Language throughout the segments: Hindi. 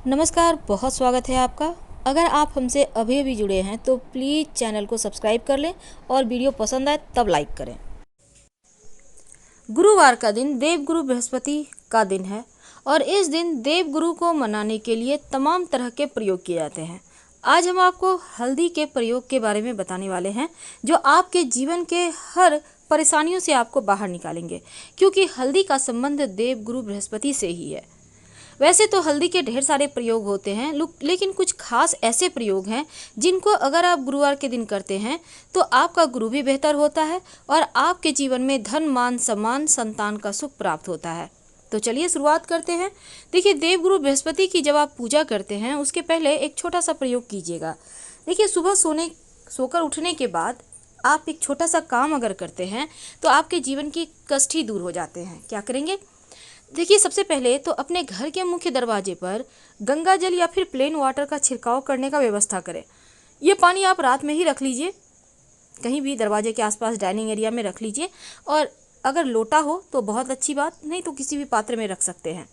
नमस्कार, बहुत स्वागत है आपका। अगर आप हमसे अभी अभी जुड़े हैं तो प्लीज़ चैनल को सब्सक्राइब कर लें और वीडियो पसंद आए तब लाइक करें। गुरुवार का दिन देवगुरु बृहस्पति का दिन है और इस दिन देवगुरु को मनाने के लिए तमाम तरह के प्रयोग किए जाते हैं। आज हम आपको हल्दी के प्रयोग के बारे में बताने वाले हैं जो आपके जीवन के हर परेशानियों से आपको बाहर निकालेंगे, क्योंकि हल्दी का संबंध देवगुरु बृहस्पति से ही है। वैसे तो हल्दी के ढेर सारे प्रयोग होते हैं, लेकिन कुछ खास ऐसे प्रयोग हैं जिनको अगर आप गुरुवार के दिन करते हैं तो आपका गुरु भी बेहतर होता है और आपके जीवन में धन, मान, सम्मान, संतान का सुख प्राप्त होता है। तो चलिए शुरुआत करते हैं। देखिए, देवगुरु बृहस्पति की जब आप पूजा करते हैं उसके पहले एक छोटा सा प्रयोग कीजिएगा। देखिए, सुबह सोकर उठने के बाद आप एक छोटा सा काम अगर करते हैं तो आपके जीवन की कष्ट ही दूर हो जाते हैं। क्या करेंगे? देखिए, सबसे पहले तो अपने घर के मुख्य दरवाजे पर गंगा जल या फिर प्लेन वाटर का छिड़काव करने का व्यवस्था करें। ये पानी आप रात में ही रख लीजिए, कहीं भी दरवाजे के आसपास डाइनिंग एरिया में रख लीजिए, और अगर लोटा हो तो बहुत अच्छी बात, नहीं तो किसी भी पात्र में रख सकते हैं।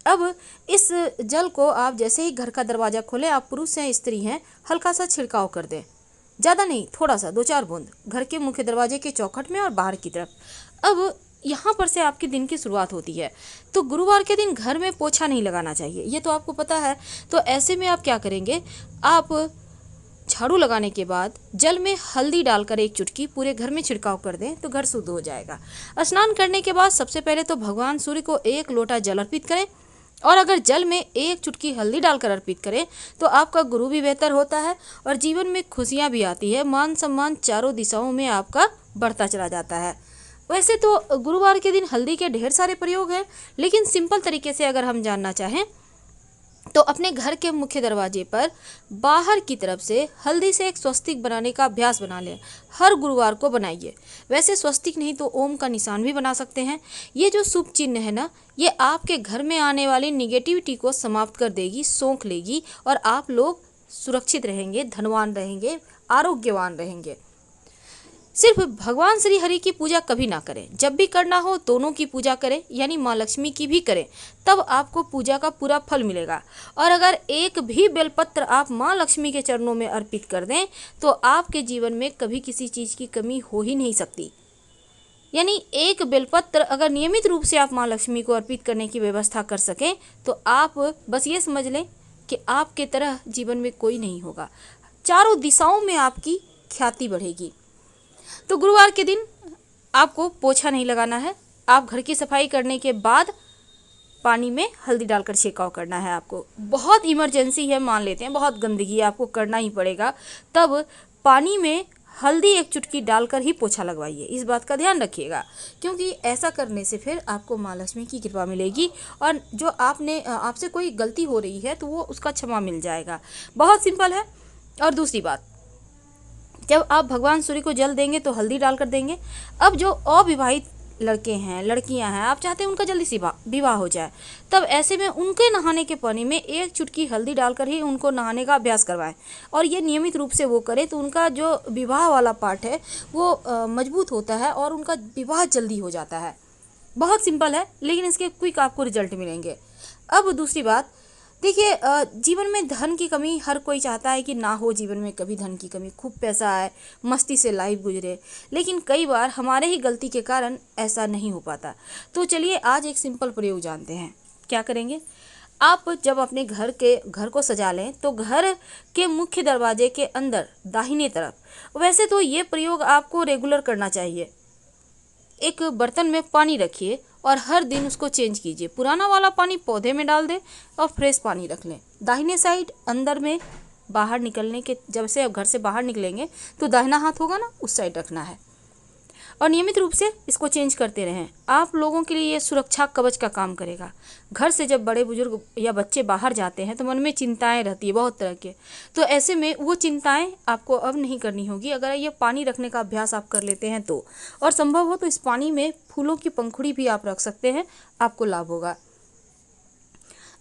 अब इस जल को आप जैसे ही घर का दरवाज़ा खोलें, आप पुरुष हैं स्त्री हैं, हल्का सा छिड़काव कर दें। ज़्यादा नहीं, थोड़ा सा 2-4 बूंद घर के मुख्य दरवाजे के चौखट में और बाहर की तरफ। अब यहाँ पर से आपके दिन की शुरुआत होती है। तो गुरुवार के दिन घर में पोछा नहीं लगाना चाहिए, ये तो आपको पता है। तो ऐसे में आप क्या करेंगे, आप झाड़ू लगाने के बाद जल में हल्दी डालकर एक चुटकी पूरे घर में छिड़काव कर दें तो घर शुद्ध हो जाएगा। स्नान करने के बाद सबसे पहले तो भगवान सूर्य को 1 लोटा जल अर्पित करें, और अगर जल में 1 चुटकी हल्दी डालकर अर्पित करें तो आपका गुरु भी बेहतर होता है और जीवन में खुशियाँ भी आती है। मान सम्मान चारों दिशाओं में आपका बढ़ता चला जाता है। वैसे तो गुरुवार के दिन हल्दी के ढेर सारे प्रयोग हैं, लेकिन सिंपल तरीके से अगर हम जानना चाहें तो अपने घर के मुख्य दरवाजे पर बाहर की तरफ से हल्दी से एक स्वस्तिक बनाने का अभ्यास बना लें। हर गुरुवार को बनाइए। वैसे स्वस्तिक नहीं तो ओम का निशान भी बना सकते हैं। ये जो शुभ चिन्ह है ना, ये आपके घर में आने वाली निगेटिविटी को समाप्त कर देगी, सोख लेगी, और आप लोग सुरक्षित रहेंगे, धनवान रहेंगे, आरोग्यवान रहेंगे। सिर्फ भगवान श्री हरि की पूजा कभी ना करें, जब भी करना हो दोनों की पूजा करें, यानी माँ लक्ष्मी की भी करें, तब आपको पूजा का पूरा फल मिलेगा। और अगर एक भी बेलपत्र आप माँ लक्ष्मी के चरणों में अर्पित कर दें तो आपके जीवन में कभी किसी चीज़ की कमी हो ही नहीं सकती। यानी एक बेलपत्र अगर नियमित रूप से आप माँ लक्ष्मी को अर्पित करने की व्यवस्था कर सकें तो आप बस ये समझ लें कि आपके तरह जीवन में कोई नहीं होगा। चारों दिशाओं में आपकी ख्याति बढ़ेगी। तो गुरुवार के दिन आपको पोछा नहीं लगाना है। आप घर की सफाई करने के बाद पानी में हल्दी डालकर छिड़काव करना है। आपको बहुत इमरजेंसी है, मान लेते हैं बहुत गंदगी है, आपको करना ही पड़ेगा, तब पानी में हल्दी 1 चुटकी डालकर ही पोछा लगवाइए। इस बात का ध्यान रखिएगा, क्योंकि ऐसा करने से फिर आपको माँ लक्ष्मी की कृपा मिलेगी और जो आपसे कोई गलती हो रही है तो वो उसका क्षमा मिल जाएगा। बहुत सिंपल है। और दूसरी बात, जब आप भगवान सूर्य को जल देंगे तो हल्दी डालकर देंगे। अब जो अविवाहित लड़के हैं, लड़कियां हैं, आप चाहते हैं उनका जल्दी से विवाह हो जाए, तब ऐसे में उनके नहाने के पानी में 1 चुटकी हल्दी डालकर ही उनको नहाने का अभ्यास करवाएं। और ये नियमित रूप से वो करें तो उनका जो विवाह वाला पार्ट है वो मजबूत होता है और उनका विवाह जल्दी हो जाता है। बहुत सिंपल है, लेकिन इसके क्विक आपको रिजल्ट मिलेंगे। अब दूसरी बात, देखिए, जीवन में धन की कमी हर कोई चाहता है कि ना हो, जीवन में कभी धन की कमी, खूब पैसा आए, मस्ती से लाइफ गुजरे, लेकिन कई बार हमारे ही गलती के कारण ऐसा नहीं हो पाता। तो चलिए आज एक सिंपल प्रयोग जानते हैं। क्या करेंगे, आप जब अपने घर को सजा लें तो घर के मुख्य दरवाजे के अंदर दाहिने तरफ, वैसे तो ये प्रयोग आपको रेगुलर करना चाहिए, एक बर्तन में पानी रखिए और हर दिन उसको चेंज कीजिए। पुराना वाला पानी पौधे में डाल दें और फ्रेश पानी रख लें। दाहिने साइड अंदर में, बाहर निकलने के, जब से घर से बाहर निकलेंगे तो दाहिना हाथ होगा ना, उस साइड रखना है और नियमित रूप से इसको चेंज करते रहें। आप लोगों के लिए ये सुरक्षा कवच का काम करेगा। घर से जब बड़े बुजुर्ग या बच्चे बाहर जाते हैं तो मन में चिंताएं रहती है बहुत तरह के, तो ऐसे में वो चिंताएं आपको अब नहीं करनी होगी अगर ये पानी रखने का अभ्यास आप कर लेते हैं तो। और संभव हो तो इस पानी में फूलों की पंखुड़ी भी आप रख सकते हैं, आपको लाभ होगा।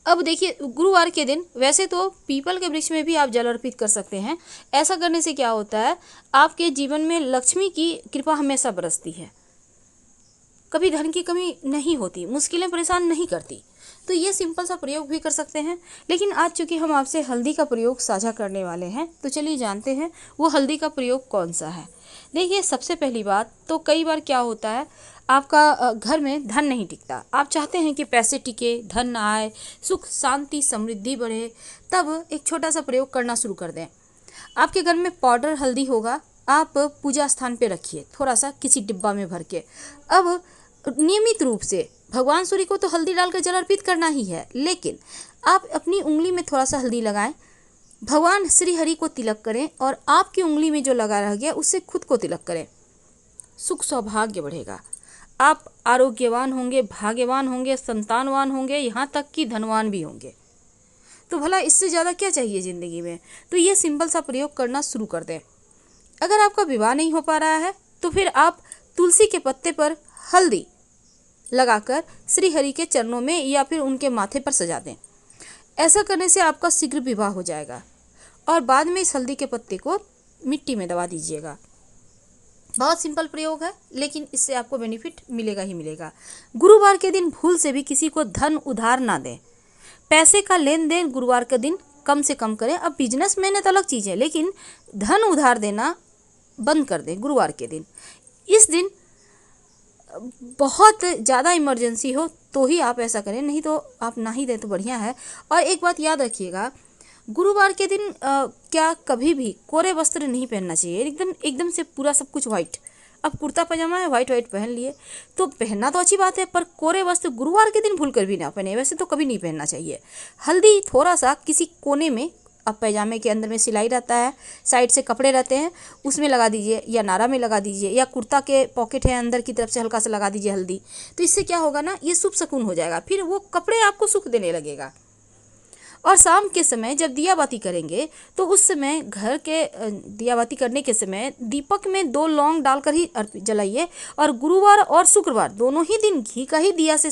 अब देखिए, गुरुवार के दिन वैसे तो पीपल के वृक्ष में भी आप जल अर्पित कर सकते हैं। ऐसा करने से क्या होता है, आपके जीवन में लक्ष्मी की कृपा हमेशा बरसती है, कभी धन की कमी नहीं होती, मुश्किलें परेशान नहीं करती। तो ये सिंपल सा प्रयोग भी कर सकते हैं। लेकिन आज चूँकि हम आपसे हल्दी का प्रयोग साझा करने वाले हैं, तो चलिए जानते हैं वो हल्दी का प्रयोग कौन सा है। देखिए, सबसे पहली बात तो कई बार क्या होता है, आपका घर में धन नहीं टिकता, आप चाहते हैं कि पैसे टिके, धन आए, सुख शांति समृद्धि बढ़े, तब एक छोटा सा प्रयोग करना शुरू कर दें। आपके घर में पाउडर हल्दी होगा, आप पूजा स्थान पे रखिए थोड़ा सा किसी डिब्बा में भर के। अब नियमित रूप से भगवान सूर्य को तो हल्दी डालकर जल अर्पित करना ही है, लेकिन आप अपनी उंगली में थोड़ा सा हल्दी लगाएं, भगवान श्री हरि को तिलक करें और आपकी उंगली में जो लगा रह गया उससे खुद को तिलक करें। सुख सौभाग्य बढ़ेगा, आप आरोग्यवान होंगे, भाग्यवान होंगे, संतानवान होंगे, यहाँ तक कि धनवान भी होंगे। तो भला इससे ज़्यादा क्या चाहिए ज़िंदगी में। तो ये सिंपल सा प्रयोग करना शुरू कर दें। अगर आपका विवाह नहीं हो पा रहा है तो फिर आप तुलसी के पत्ते पर हल्दी लगाकर श्री हरि के चरणों में या फिर उनके माथे पर सजा दें। ऐसा करने से आपका शीघ्र विवाह हो जाएगा और बाद में इस हल्दी के पत्ते को मिट्टी में दबा दीजिएगा। बहुत सिंपल प्रयोग है, लेकिन इससे आपको बेनिफिट मिलेगा ही मिलेगा। गुरुवार के दिन भूल से भी किसी को धन उधार ना दें। पैसे का लेन देन गुरुवार के दिन कम से कम करें। अब बिजनेस में तो अलग चीज़ है, लेकिन धन उधार देना बंद कर दें गुरुवार के दिन। इस दिन बहुत ज़्यादा इमरजेंसी हो तो ही आप ऐसा करें, नहीं तो आप ना ही दें तो बढ़िया है। और एक बात याद रखिएगा, गुरुवार के दिन क्या कभी भी कोरे वस्त्र नहीं पहनना चाहिए, एकदम से पूरा सब कुछ वाइट। अब कुर्ता पजामा है, वाइट पहन लिए तो पहनना तो अच्छी बात है, पर कोरे वस्त्र गुरुवार के दिन भूल कर भी ना पहने, वैसे तो कभी नहीं पहनना चाहिए। हल्दी थोड़ा सा किसी कोने में, अब पैजामे के अंदर में सिलाई रहता है, साइड से कपड़े रहते हैं, उसमें लगा दीजिए या नारा में लगा दीजिए, या कुर्ता के पॉकेट है अंदर की तरफ से हल्का सा लगा दीजिए हल्दी। तो इससे क्या होगा ना, ये शुभ शकुन हो जाएगा, फिर वो कपड़े आपको सुख देने लगेगा। और शाम के समय जब दिया बाती करेंगे तो उस समय घर के दिया बाती करने के समय दीपक में 2 लौंग डालकर ही जलाइए। और गुरुवार और शुक्रवार दोनों ही दिन घी का ही दिया से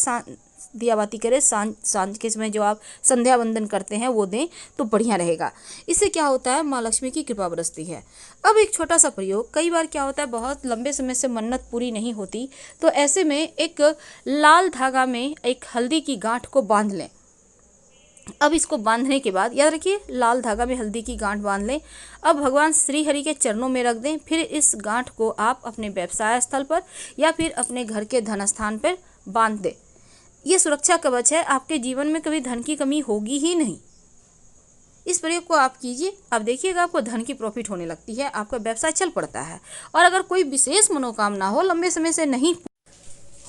दिया बाती करें। सांझ के समय जो आप संध्या वंदन करते हैं वो दें तो बढ़िया रहेगा। इससे क्या होता है, माँ लक्ष्मी की कृपा बरसती है। अब एक छोटा सा प्रयोग, कई बार क्या होता है, बहुत लंबे समय से मन्नत पूरी नहीं होती, तो ऐसे में एक लाल धागा में एक हल्दी की गांठ को बांध लें। अब इसको बांधने के बाद याद रखिए, लाल धागा में हल्दी की गांठ बांध लें। अब भगवान श्री हरि के चरणों में रख दें। फिर इस गांठ को आप अपने व्यवसाय स्थल पर या फिर अपने घर के धन स्थान पर बांध दें। ये सुरक्षा कवच है, आपके जीवन में कभी धन की कमी होगी ही नहीं। इस प्रयोग को आप कीजिए, आप देखिएगा आपको धन की प्रॉफिट होने लगती है, आपका व्यवसाय चल पड़ता है। और अगर कोई विशेष मनोकामना हो, लंबे समय से नहीं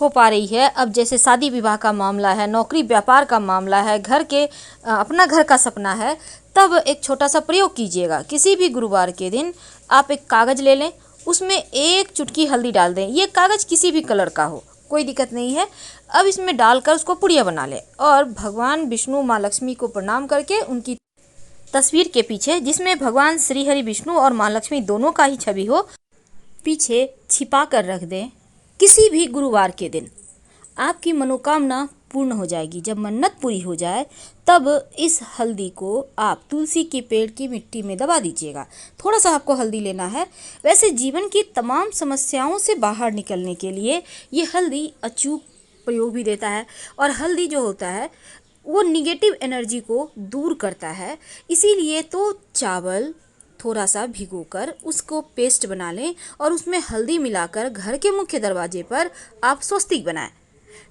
हो पा रही है, अब जैसे शादी विवाह का मामला है, नौकरी व्यापार का मामला है, घर के अपना घर का सपना है, तब एक छोटा सा प्रयोग कीजिएगा। किसी भी गुरुवार के दिन आप एक कागज़ ले लें, उसमें 1 चुटकी हल्दी डाल दें। ये कागज़ किसी भी कलर का हो, कोई दिक्कत नहीं है। अब इसमें डालकर उसको पुड़िया बना लें और भगवान विष्णु माँ लक्ष्मी को प्रणाम करके उनकी तस्वीर के पीछे, जिसमें भगवान श्री हरि विष्णु और माँ लक्ष्मी दोनों का ही छवि हो, पीछे छिपा कर रख दें। किसी भी गुरुवार के दिन आपकी मनोकामना पूर्ण हो जाएगी। जब मन्नत पूरी हो जाए तब इस हल्दी को आप तुलसी के पेड़ की मिट्टी में दबा दीजिएगा। थोड़ा सा आपको हल्दी लेना है। वैसे जीवन की तमाम समस्याओं से बाहर निकलने के लिए ये हल्दी अचूक प्रयोग भी देता है। और हल्दी जो होता है वो निगेटिव एनर्जी को दूर करता है। इसीलिए तो चावल थोड़ा सा भिगोकर उसको पेस्ट बना लें और उसमें हल्दी मिलाकर घर के मुख्य दरवाजे पर आप स्वस्तिक बनाएं।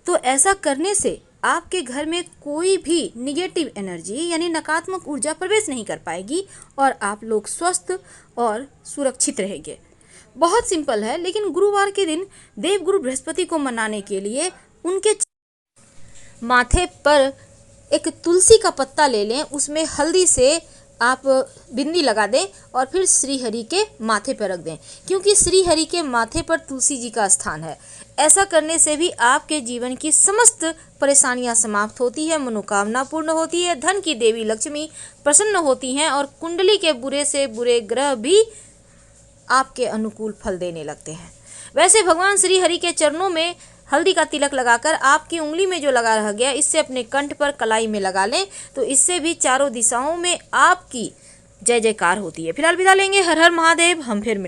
तो ऐसा करने से आपके घर में कोई भी निगेटिव एनर्जी यानी नकारात्मक ऊर्जा प्रवेश नहीं कर पाएगी और आप लोग स्वस्थ और सुरक्षित रहेंगे। बहुत सिंपल है, लेकिन गुरुवार के दिन देवगुरु बृहस्पति को मनाने के लिए उनके माथे पर एक तुलसी का पत्ता ले लें, उसमें हल्दी से आप बिंदी लगा दें और फिर श्री हरि के माथे पर रख दें, क्योंकि श्री हरि के माथे पर तुलसी जी का स्थान है। ऐसा करने से भी आपके जीवन की समस्त परेशानियां समाप्त होती है, मनोकामना पूर्ण होती है, धन की देवी लक्ष्मी प्रसन्न होती हैं और कुंडली के बुरे से बुरे ग्रह भी आपके अनुकूल फल देने लगते हैं। वैसे भगवान श्री हरि के चरणों में हल्दी का तिलक लगाकर आपकी उंगली में जो लगा रह गया, इससे अपने कंठ पर कलाई में लगा लें, तो इससे भी चारों दिशाओं में आपकी जय जयकार होती है। फिलहाल विदा लेंगे। हर हर महादेव। हम फिर मिलेंगे।